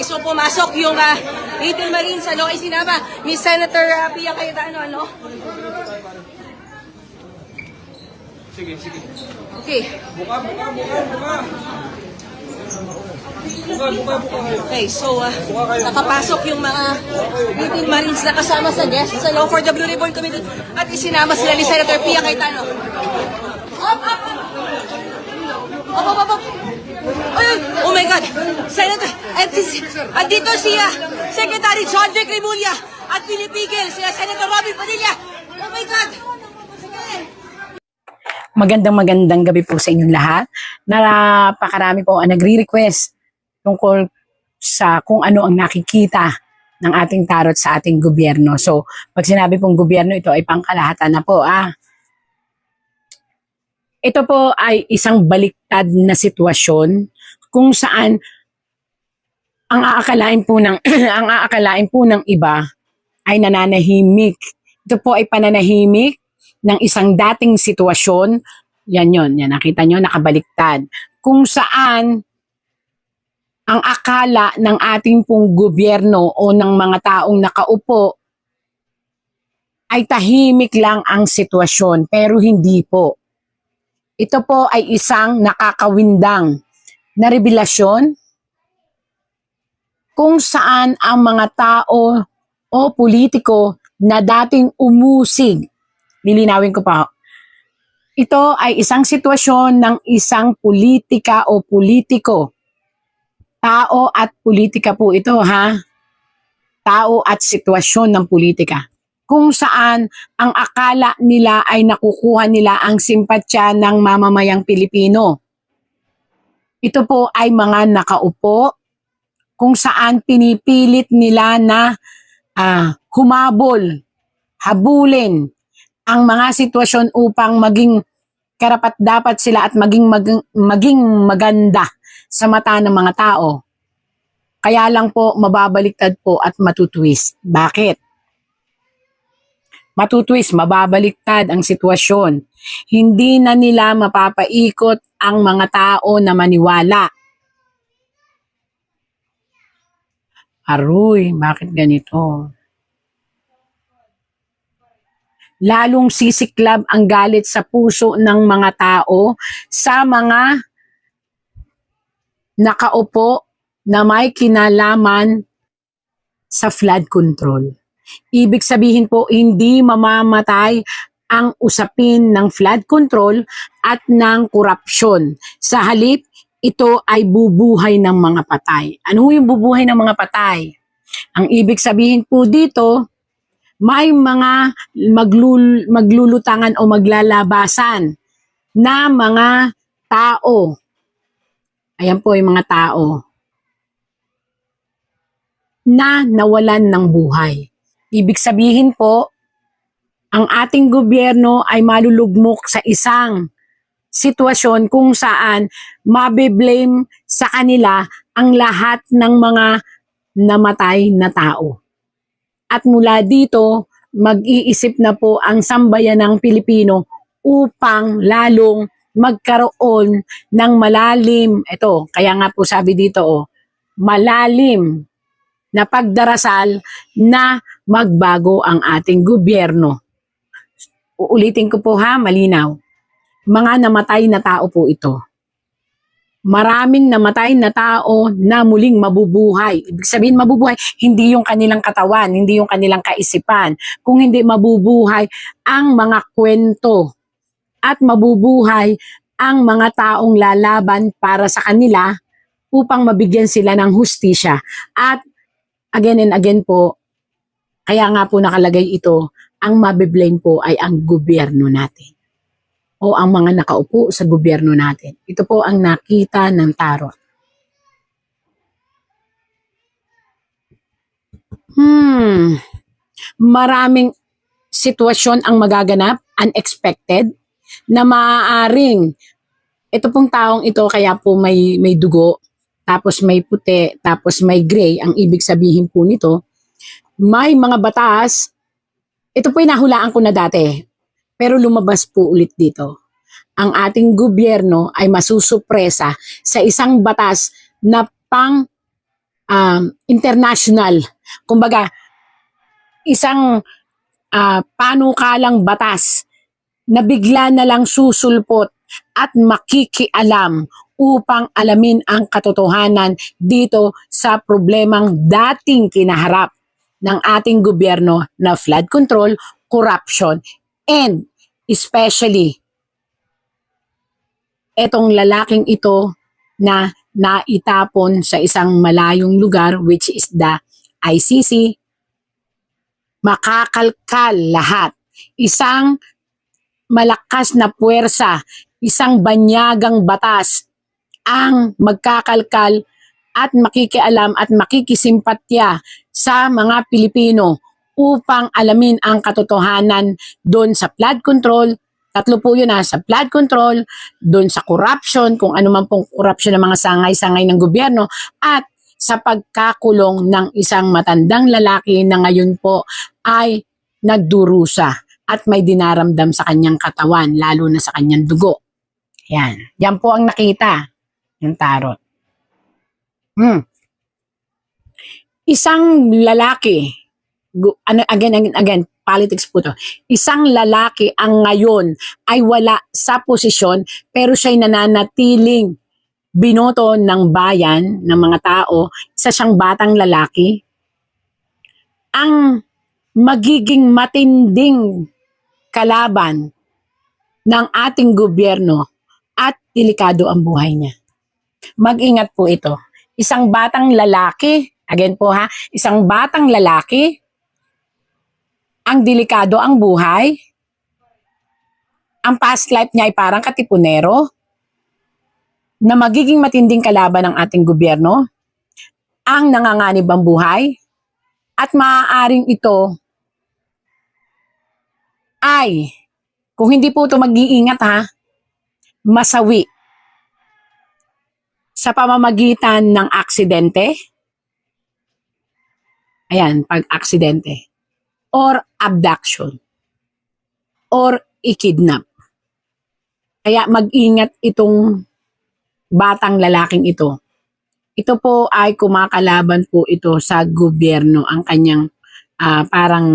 Okay, so pumasok yung 18 Marines, ano, ay sinama ni Senator Pia Cayetano, ano? Sige, sige. Okay. Buka. Okay, so nakapasok yung mga 18 Marines na kasama sa guests, ano, for the Blue Ribbon Committee at isinama sila ni Senator Pia Cayetano. Up. Ay, oh my God! Senator, at dito siya, Secretary John Vic Remulla at pinipigil siya, Senator Robin Padilla. Oh my God! Magandang gabi po sa inyong lahat. Napakarami po ang nagre-request tungkol sa kung ano ang nakikita ng ating tarot sa ating gobyerno. So, pag sinabi pong gobyerno, ito ay pangkalahatan na po. Ito po ay isang baliktad na sitwasyon kung saan ang aakalain po ng ang aakalain po ng iba ay nananahimik. Ito po ay pananahimik ng isang dating sitwasyon. Yan nakita nyo, nakabaliktad. Kung saan ang akala ng ating pong gobyerno o ng mga taong nakaupo ay tahimik lang ang sitwasyon, pero hindi po. Ito po ay isang nakakawindang na revelasyon kung saan ang mga tao o politiko na dating umusig. Lilinawin ko pa. Ito ay isang sitwasyon ng isang politika o politiko. Tao at politika po ito, ha? Tao at sitwasyon ng politika. Kung saan ang akala nila ay nakukuha nila ang simpatsya ng mamamayang Pilipino. Ito po ay mga nakaupo kung saan pinipilit nila na habulin ang mga sitwasyon upang maging karapat-dapat sila at maging maganda sa mata ng mga tao. Kaya lang po mababaliktad po at matutwist. Bakit? Matutwist, mababaliktad ang sitwasyon. Hindi na nila mapapaikot ang mga tao na maniwala. Aroy, bakit ganito? Lalong sisiklab ang galit sa puso ng mga tao sa mga nakaupo na may kinalaman sa flood control. Ibig sabihin po, hindi mamamatay ang usapin ng flood control at ng korupsyon. Sa halip, ito ay bubuhay ng mga patay. Ano yung bubuhay ng mga patay? Ang ibig sabihin po dito, may mga maglulutangan o maglalabasan na mga tao. Ayan po yung mga tao na nawalan ng buhay. Ibig sabihin po, ang ating gobyerno ay malulugmok sa isang sitwasyon kung saan mabiblame sa kanila ang lahat ng mga namatay na tao. At mula dito, mag-iisip na po ang sambayanang Pilipino upang lalong magkaroon ng malalim, ito, kaya nga po sabi dito, malalim na pagdarasal na magbago ang ating gobyerno. Uulitin ko po ha, malinaw. Mga namatay na tao po ito. Maraming namatay na tao na muling mabubuhay. Ibig sabihin mabubuhay, hindi yung kanilang katawan, hindi yung kanilang kaisipan. Kung hindi mabubuhay ang mga kwento at mabubuhay ang mga taong lalaban para sa kanila upang mabigyan sila ng hustisya. At again and again po, kaya nga po nakalagay ito, ang mabiblame po ay ang gobyerno natin o ang mga nakaupo sa gobyerno natin. Ito po ang nakita ng tarot. Maraming sitwasyon ang magaganap, unexpected, na maaaring, ito pong taong ito kaya po may dugo, tapos may puti, tapos may gray, ang ibig sabihin po nito, may mga batas, ito po nahulaan ko na dati, pero lumabas po ulit dito. Ang ating gobyerno ay masusupresa sa isang batas na international. Kumbaga, isang panukalang batas na bigla na lang susulpot at makikialam upang alamin ang katotohanan dito sa problemang dating kinaharap ng ating gobyerno na flood control, corruption, and especially etong lalaking ito na naitapon sa isang malayong lugar which is the ICC. Makakalkal lahat. Isang malakas na puwersa, isang banyagang batas ang magkakalkal at makikialam at makikisimpatya sa mga Pilipino upang alamin ang katotohanan doon sa flood control. Tatlo po yun sa flood control, doon sa corruption, kung ano man pong corruption ng mga sangay-sangay ng gobyerno, at sa pagkakulong ng isang matandang lalaki na ngayon po ay nagdurusa at may dinaramdam sa kanyang katawan, lalo na sa kanyang dugo. Yan. Yan po ang nakita ng tarot. Isang lalaki, again, politics po to. Isang lalaki ang ngayon ay wala sa posisyon pero siya'y nananatiling binoto ng bayan, ng mga tao, isa siyang batang lalaki. Ang magiging matinding kalaban ng ating gobyerno at delikado ang buhay niya. Mag-ingat po ito. Isang batang lalaki, again po isang batang lalaki, ang delikado ang buhay, ang past life niya ay parang katipunero, na magiging matinding kalaban ng ating gobyerno, ang nanganganib ang buhay, at maaaring ito ay, kung hindi po ito mag-iingat masawi sa pamamagitan ng aksidente. Ayan, pag-aksidente. Or abduction. Or ikidnap. Kaya mag-ingat itong batang lalaking ito. Ito po ay kumakalaban po ito sa gobyerno. Ang kanyang parang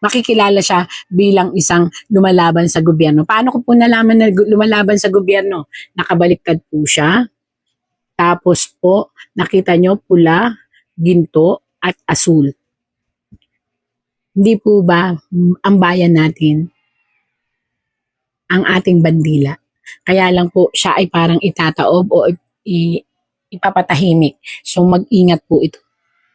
makikilala siya bilang isang lumalaban sa gobyerno. Paano ko po nalaman na lumalaban sa gobyerno? Nakabaliktad po siya. Tapos po, nakita nyo pula, ginto, at asul. Hindi po ba ang bayan natin ang ating bandila? Kaya lang po siya ay parang itataob o ipapatahimik. So mag-ingat po ito.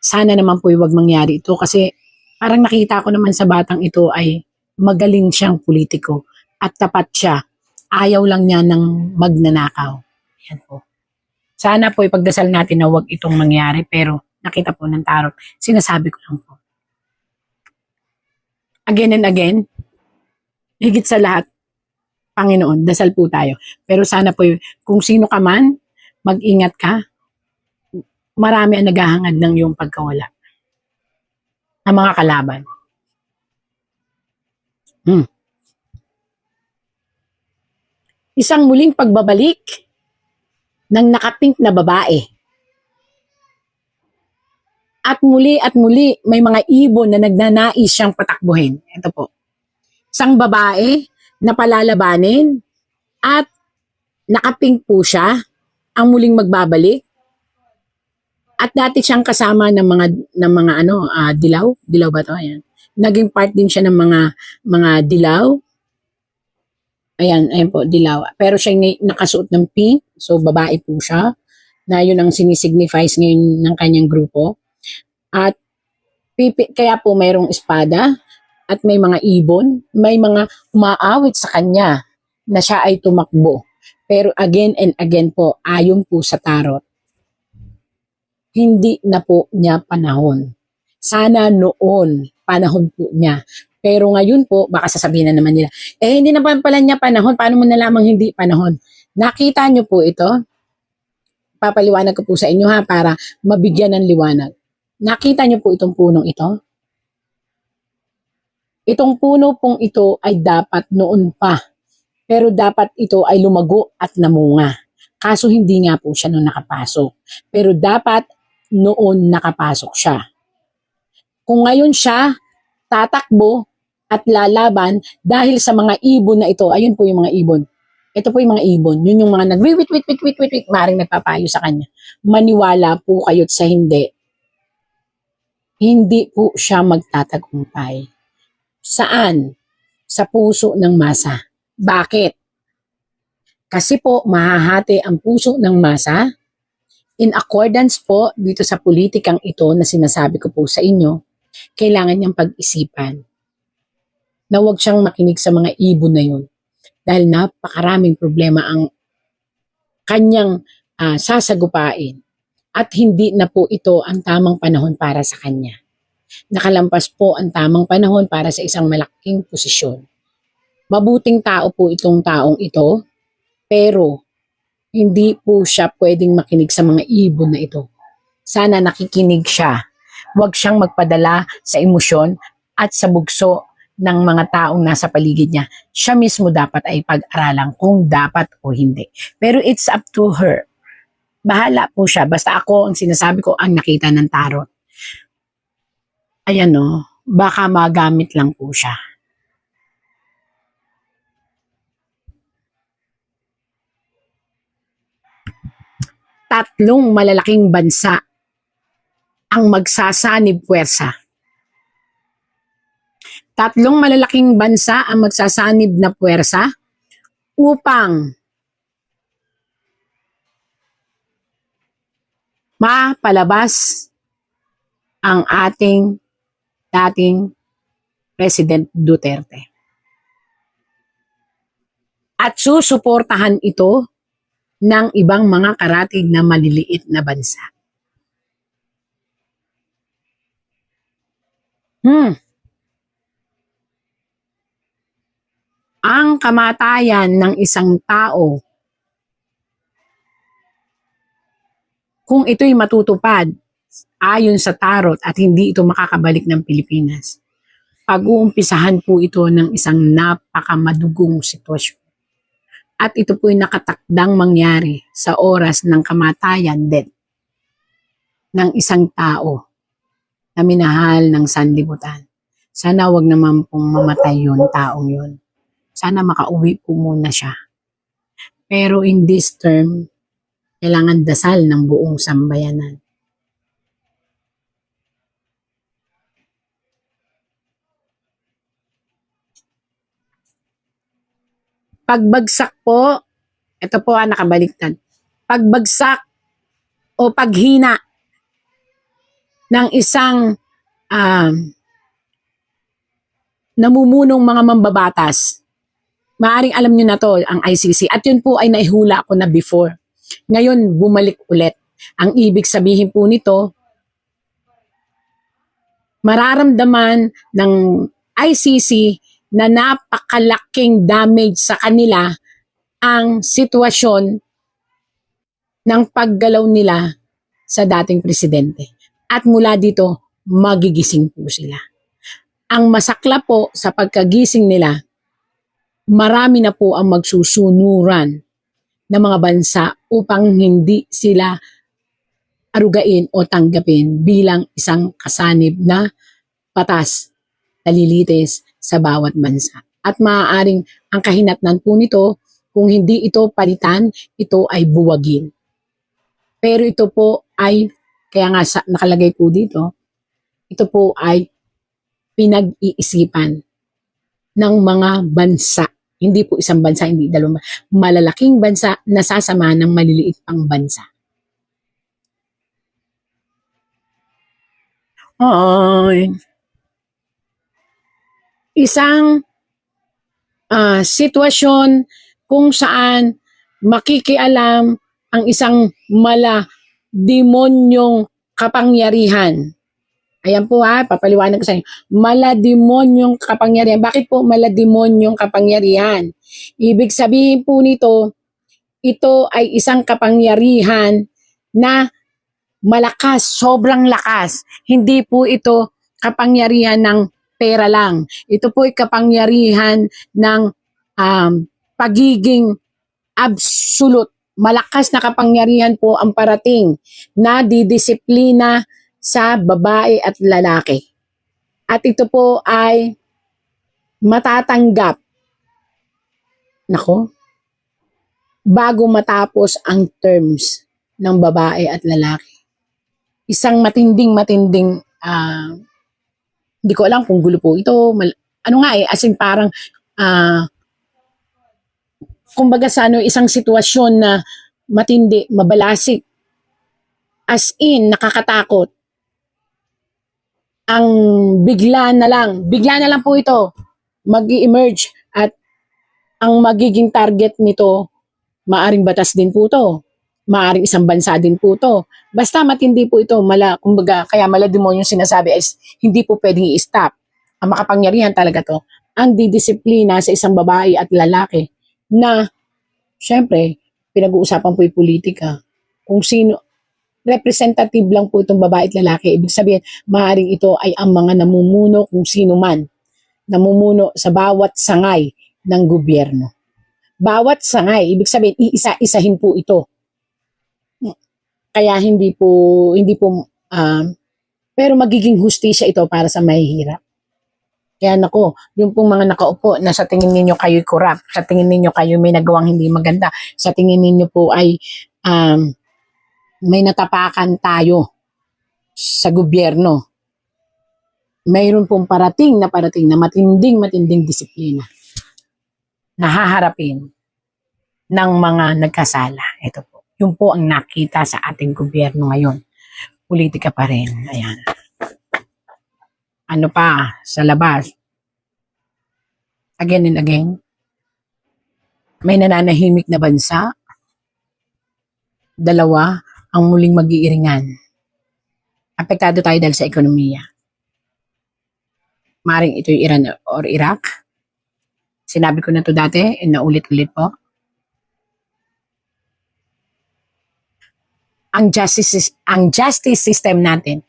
Sana naman po huwag mangyari ito kasi parang nakita ko naman sa batang ito ay magaling siyang politiko at tapat siya. Ayaw lang niya ng magnanakaw. Yan po. Sana po ipagdasal natin na huwag itong mangyari pero nakita po ng tarot. Sinasabi ko lang po. Again and again, higit sa lahat, Panginoon, dasal po tayo. Pero sana po kung sino ka man, mag-ingat ka. Marami ang naghahangad ng iyong pagkawala. Ang mga kalaban. Isang muling pagbabalik ng nakapink na babae. At muli may mga ibon na nagnanais siyang patakbuhin. Ito po. Isang babae na palalabanin at nakapink po siya ang muling magbabalik. At dati siyang kasama ng mga dilaw. Dilaw ba 'to? Ayan. Naging part din siya ng mga dilaw. Ayan po, dilaw. Pero siya nakasuot ng pink. So, babae po siya. Na yun ang sinisignifies ngayon ng kanyang grupo. At kaya po mayroong espada at may mga ibon. May mga umaawit sa kanya na siya ay tumakbo. Pero again and again po, ayon po sa tarot, hindi na po niya panahon. Sana noon, panahon po niya. Pero ngayon po, baka sasabihin na naman nila, hindi na pala niya panahon, paano mo nalamang hindi panahon? Nakita niyo po ito? Papaliwanag ko po sa inyo para mabigyan ng liwanag. Nakita niyo po itong punong ito? Itong puno pong ito ay dapat noon pa. Pero dapat ito ay lumago at namunga. Kaso hindi nga po siya noon nakapasok. Pero dapat noon nakapasok siya. Kung ngayon siya tatakbo at lalaban dahil sa mga ibon na ito, ayun po yung mga ibon. Ito po yung mga ibon. Yun yung mga nag-wit, maring nagpapayo sa kanya. Maniwala po kayo't sa hindi. Hindi po siya magtatagumpay. Saan? Sa puso ng masa. Bakit? Kasi po, mahahati ang puso ng masa in accordance po dito sa politikang ito na sinasabi ko po sa inyo, kailangan niyang pag-isipan na huwag siyang makinig sa mga ibon na yun. Dahil napakaraming problema ang kanyang sasagupain at hindi na po ito ang tamang panahon para sa kanya. Nakalampas po ang tamang panahon para sa isang malaking posisyon. Mabuting tao po itong taong ito, pero hindi po siya pwedeng makinig sa mga ibon na ito. Sana nakikinig siya. Huwag siyang magpadala sa emosyon at sa bugso ng mga taong nasa paligid niya. Siya mismo dapat ay pag-aralan kung dapat o hindi. Pero it's up to her. Bahala po siya. Basta ako, ang sinasabi ko, ang nakita ng tarot. Ayan o, baka magamit lang po siya. Tatlong malalaking bansa ang magsasanib puwersa. Tatlong malalaking bansa ang magsasanib na puwersa upang mapalabas ang ating dating President Duterte. At susuportahan ito ng ibang mga karatig na maliliit na bansa. Ang kamatayan ng isang tao, kung ito'y matutupad ayon sa tarot at hindi ito makakabalik ng Pilipinas, pag-uumpisahan po ito ng isang napakamadugong sitwasyon. At ito po'y nakatakdang mangyari sa oras ng kamatayan din ng isang tao na minahal ng sanlibutan. Sana wag naman pong mamatay yun, taong yun. Sana makauwi po muna siya. Pero in this term, kailangan dasal ng buong sambayanan. Pagbagsak po, ito po nakabaliktad. Pagbagsak o paghina ng isang namumunong mga mambabatas. Maaring alam nyo na to, ang ICC. At yun po ay naihula ko na before. Ngayon, bumalik ulit. Ang ibig sabihin po nito, mararamdaman ng ICC na napakalaking damage sa kanila ang sitwasyon ng paggalaw nila sa dating presidente. At mula dito, magigising po sila. Ang masakla po sa pagkagising nila, marami na po ang magsusunuran ng mga bansa upang hindi sila arugain o tanggapin bilang isang kasanib na patas, talilitis sa bawat bansa. At maaaring ang kahinatnan po nito, kung hindi ito palitan, ito ay buwagin. Pero ito po ay, kaya nga nakalagay po dito, ito po ay pinag-iisipan ng mga bansa. Hindi po isang bansa, hindi dalawang malalaking bansa na sasama ng maliliit pang bansa. Isang sitwasyon kung saan makikialam ang isang demonyong kapangyarihan. Ayan po papaliwanag ko sa inyo. Demonyong kapangyarihan. Bakit po demonyong kapangyarihan? Ibig sabihin po nito, ito ay isang kapangyarihan na malakas, sobrang lakas. Hindi po ito kapangyarihan ng pera lang. Ito po ay kapangyarihan ng pagiging absolute, malakas na kapangyarihan po ang parating na didisiplina sa babae at lalaki. At ito po ay matatanggap, nako, bago matapos ang terms ng babae at lalaki. Isang matinding, hindi ko alam kung gulo po ito, ano nga as in parang, kumbaga sa isang sitwasyon na matindi, mabalasik, as in, nakakatakot. Ang bigla na lang po ito mag-emerge at ang magiging target nito, maaring batas din po ito, maaring isang bansa din po ito. Basta matindi po ito, kumbaga, kaya malademonyo sinasabi is hindi po pwedeng i-stop. Ang makapangyarihan talaga to, ang didisiplina sa isang babae at lalaki na, syempre, pinag-uusapan po yung politika. Kung sino, representative lang po itong babae at lalaki. Ibig sabihin, maaaring ito ay ang mga namumuno kung sino man, namumuno sa bawat sangay ng gobyerno. Bawat sangay, ibig sabihin, iisa-isahin po ito. Kaya hindi po, pero magiging hustisya ito para sa mahihirap. Kaya nako, yung pong mga nakaupo na sa tingin ninyo kayo'y corrupt, sa tingin ninyo kayo may nagawang hindi maganda, sa tingin ninyo po ay may natapakan tayo sa gobyerno. Mayroon pong parating na matinding disiplina na haharapin ng mga nagkasala. Ito po. Yung po ang nakita sa ating gobyerno ngayon. Politika pa rin. Ayan. Ano pa sa labas? Again and again, may nananahimik na bansa. 2 ang muling mag-iiringan. Apektado tayo dahil sa ekonomiya. Maring ito yung Iran or Iraq. Sinabi ko na to dati, naulit-ulit po. Ang justice system natin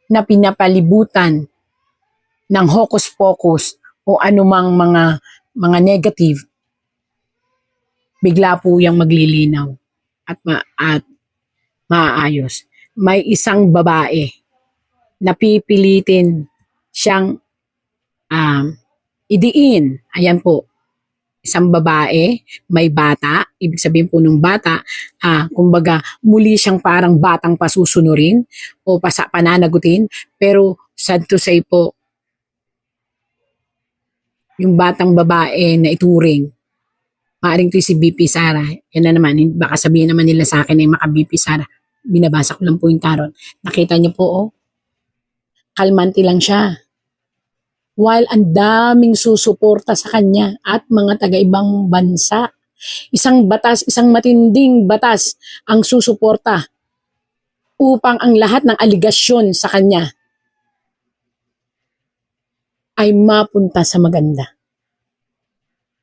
na pinapalibutan ng hocus-pocus o anumang mga negative, bigla po yung maglilinaw at maayos. May isang babae na pipilitin siyang idiin. Ayan po. Isang babae, may bata, ibig sabihin po ng bata, kumbaga muli siyang parang batang pasusunurin o pananagutin, pero sad to say po, yung batang babae na ituring, maaring to si BP Sara, yan na naman, baka sabihin naman nila sa akin ay maka BP Sara, binabasa ko lang po yung tarot. Nakita niyo po, kalmante lang siya. While ang daming susuporta sa kanya at mga taga-ibang bansa. Isang matinding batas ang susuporta upang ang lahat ng aligasyon sa kanya ay mapunta sa maganda.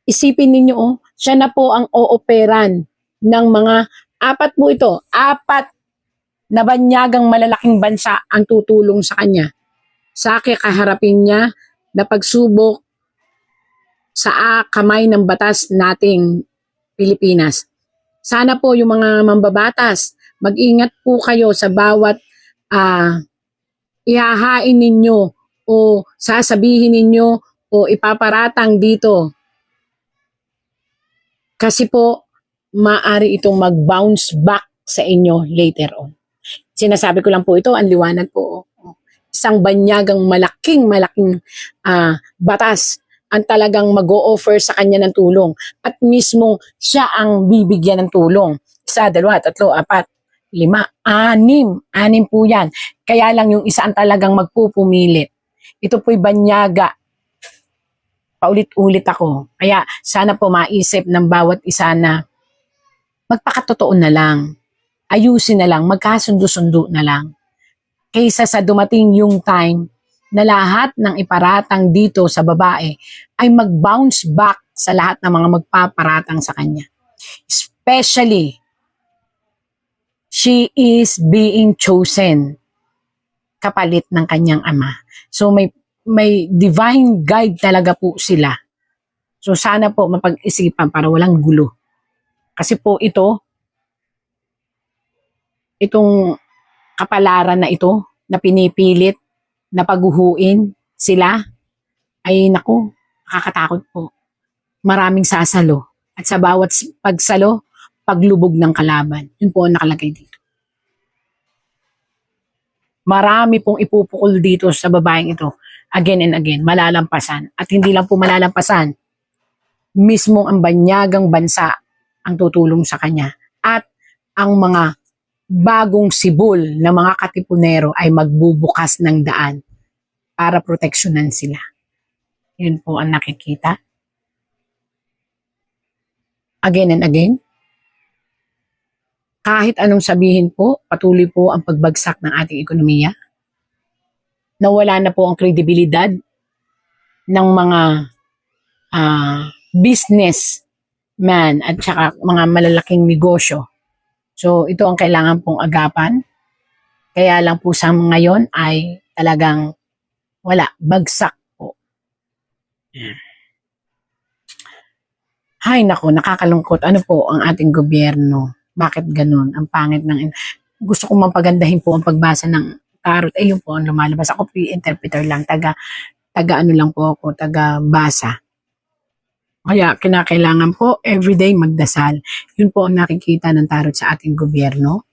Isipin ninyo, siya na po ang ooperan ng mga 4 po ito, 4 na banyagang malalaking bansa ang tutulong sa kanya. Sa kakaharapin niya na pagsubok sa kamay ng batas nating Pilipinas. Sana po yung mga mambabatas, mag-ingat po kayo sa bawat ihahain ninyo o sasabihin ninyo o ipaparatang dito. Kasi po, maaari itong mag-bounce back sa inyo later on. Sinasabi ko lang po ito, ang liwanag po. Isang banyagang malaking batas ang talagang mag-o-offer sa kanya ng tulong at mismo siya ang bibigyan ng tulong. 1, 2, 3, 4, 5, 6 po yan. Kaya lang yung isa ang talagang magpupumilit. Ito po'y banyaga. Paulit-ulit ako. Kaya sana po maisip ng bawat isa na magpakatotoo na lang. Ayusin na lang, magkasundo-sundo na lang. Kaysa sa dumating yung time na lahat ng iparatang dito sa babae ay mag-bounce back sa lahat ng mga magpaparatang sa kanya. Especially, she is being chosen kapalit ng kanyang ama. So may divine guide talaga po sila. So sana po mapag-isipan para walang gulo. Kasi po ito, itong kapalaran na ito na pinipilit na paguhuin sila, ay naku, nakakatakot po. Maraming sasalo. At sa bawat pagsalo, paglubog ng kalaban. Yun po ang nakalagay dito. Marami pong ipupukol dito sa babaeng ito. Again and again, malalampasan. At hindi lang po malalampasan, mismo ang banyagang bansa ang tutulong sa kanya. At ang mga bagong sibol na mga katipunero ay magbubukas ng daan para proteksyonan sila. Yun po ang nakikita. Again and again, kahit anong sabihin po, patuloy po ang pagbagsak ng ating ekonomiya. Nawala na po ang kredibilidad ng mga businessman at saka mga malalaking negosyo. So ito ang kailangan pong agapan. Kaya lang po sa ngayon ay talagang wala, bagsak po. Hay nako, nakakalungkot. Ano po ang ating gobyerno? Bakit ganun? Ang pangit ng... Gusto kong mapagandahin po ang pagbasa ng tarot. Ayun po ang lumalabas. Ako po yung interpreter lang. Taga ano lang po ako. Taga basa. Kaya kinakailangan po everyday magdasal. Yun po ang nakikita ng tarot sa ating gobyerno.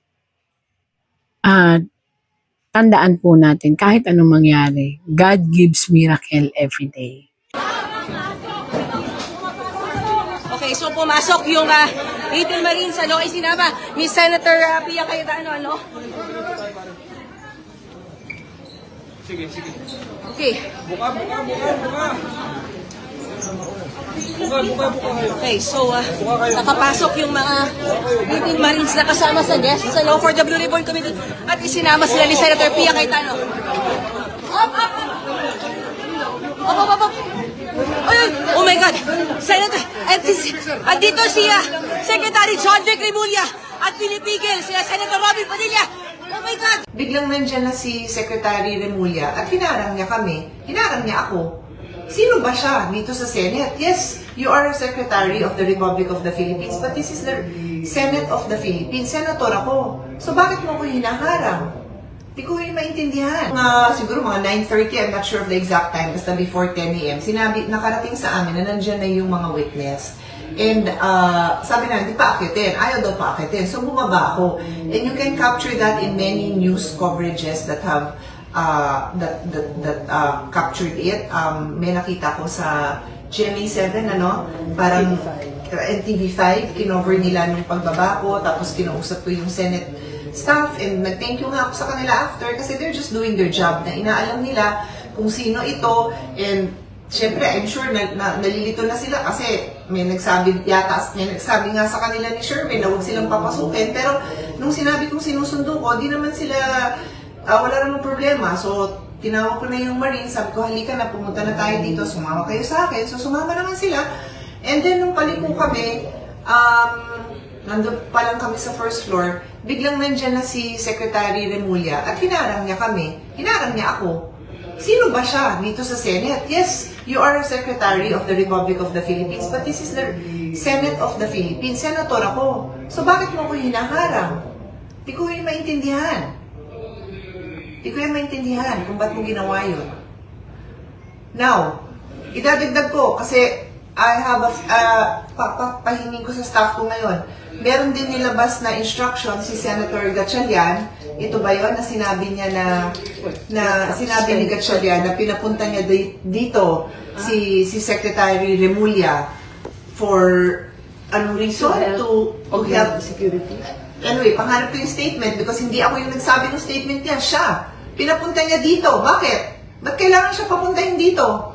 At tandaan po natin, kahit anong mangyari, God gives miracle every day. Okay, so pumasok yung 18 Marines, ay sinama ni Senator Pia Cayetano, Sige. Okay. Buka kayo. Okay, so nakapasok yung mga 18 Marines na kasama sa guests sa Law for the Blue Ribbon Committee at isinama sila ni Senator Pia Cayetano. Up! Ay, oh my God! Senator, andito siya, Secretary John Vic Remulla at pinipigil sila Senator Robin Padilla. Oh my God! Biglang nandyan na si Secretary Remulla at hinarang niya kami, hinarang niya ako. Sino ba siya dito sa Senate? Yes, you are a Secretary of the Republic of the Philippines, but this is the Senate of the Philippines. Senator ako. So bakit mo ko hinaharang? Hindi ko yung maintindihan. Siguro mga 9:30, I'm not sure of the exact time, basta before 10 a.m., nakarating sa amin na nandyan na yung mga witness. And sabi na, hindi pa akitin. Ayaw daw pa akitin. So bumaba ako. And you can capture that in many news coverages that have captured it. May nakita ko sa GMA7, parang NTV5, kinover nila nung pagbaba ko, tapos kinausap ko yung Senate staff, and nag-thank you nga ako sa kanila after kasi they're just doing their job na inaalam nila kung sino ito, and syempre, I'm sure nalilito na sila kasi may nagsabi nga sa kanila ni Sherman na huwag silang papasukin, pero nung sinabi kong sinusundo ko, di naman sila, wala namang problema. So, tinawag ko na yung Marines, sabi ko, halika na, pumunta na tayo dito, sumama kayo sa akin. So, sumama naman sila. And then, nung paliko kami, nandun pa lang kami sa first floor, biglang nandyan na si Secretary Remulla at hinarang niya kami. Hinarang niya ako. Sino ba siya dito sa Senate? Yes, you are a Secretary of the Republic of the Philippines, but this is the Senate of the Philippines. Senator ako. So bakit mo ko hinaharang? Hindi ko yung maintindihan. Hindi ko yung maintindihan kung ba't mo ginawa yun. Now, idadagdag ko kasi I have pahingin ko sa staff ko ngayon. Meron din nilabas na instruction si Senator Gatchalian. Ito ba yun na sinabi niya na sinabi ni Gatchalian na pinapunta niya dito si Secretary Remulla for anong reason? To help security. Anyway, pangarap ko yung statement because hindi ako yung nagsabi ng statement niya. Siya. Pinapunta niya dito. Bakit? Ba't kailangan siya papuntahin dito?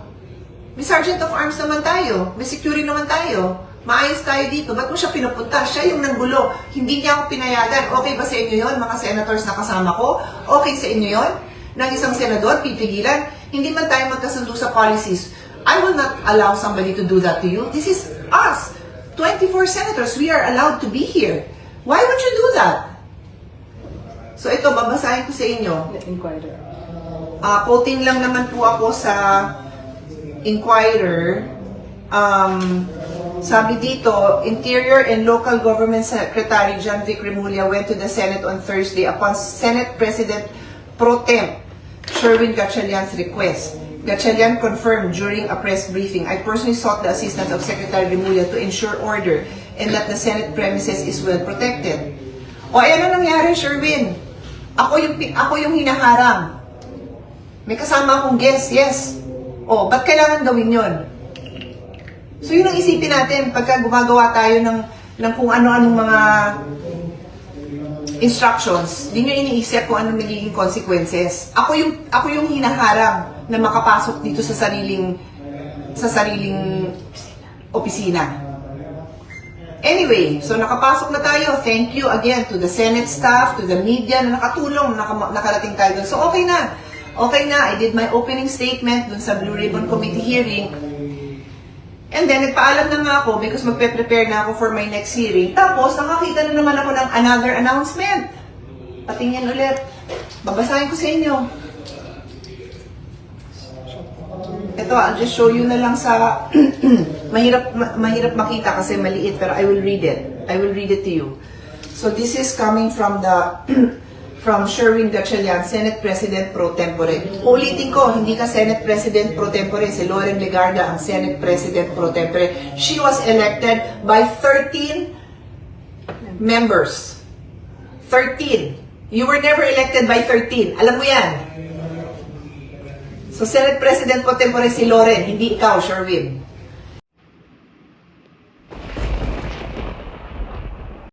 May Sergeant of Arms naman tayo. May security naman tayo. Maayos tayo dito. Ba't mo siya pinupunta? Siya yung nanggulo. Hindi niya ako pinayagan. Okay ba sa inyo yon, mga senators na kasama ko? Okay sa inyo yon? Nang isang senador, pipigilan? Hindi man tayo magkasundo sa policies. I will not allow somebody to do that to you. This is us. 24 senators. We are allowed to be here. Why would you do that? So ito, babasahin ko sa inyo. Quoting lang naman po ako sa Inquirer. Sabi dito, Interior and Local Government Secretary John Vic Remulla went to the Senate on Thursday upon Senate President Pro Tem Sherwin Gatchalian's request. Gatchalian confirmed during a press briefing, I personally sought the assistance of Secretary Remulla to ensure order and that the Senate premises is well protected. O ayan na nangyari, Sherwin. Ako yung hinaharang. May kasama akong guest, yes. O, ba't kailangan gawin yon? So yun ang isipin natin pagka gumagawa tayo ng kung ano-anong mga instructions, di nyo iniisip kung anong magiging consequences. Ako yung hinaharang na makapasok dito sa sariling opisina. Anyway, so nakapasok na tayo. Thank you again to the Senate staff, to the media na nakatulong, nakarating tayo dun. So okay na. Okay na. I did my opening statement dun sa Blue Ribbon Committee hearing. And then, nagpaalam na nga ako because magpe-prepare na ako for my next hearing. Tapos, nakakita na naman ako ng another announcement. Patingin ulit. Babasahin ko sa inyo. Ito, I'll just show you na lang sa... mahirap makita kasi maliit, pero I will read it. I will read it to you. So, this is coming from the... from Sherwin Gatchalian, Senate President Pro Tempore. Ulitin ko, hindi ka Senate President Pro Tempore, si Loren Legarda ang Senate President Pro Tempore. She was elected by 13 members. 13. You were never elected by 13. Alam mo yan. So, Senate President Pro Tempore si Loren, hindi ikaw, Sherwin.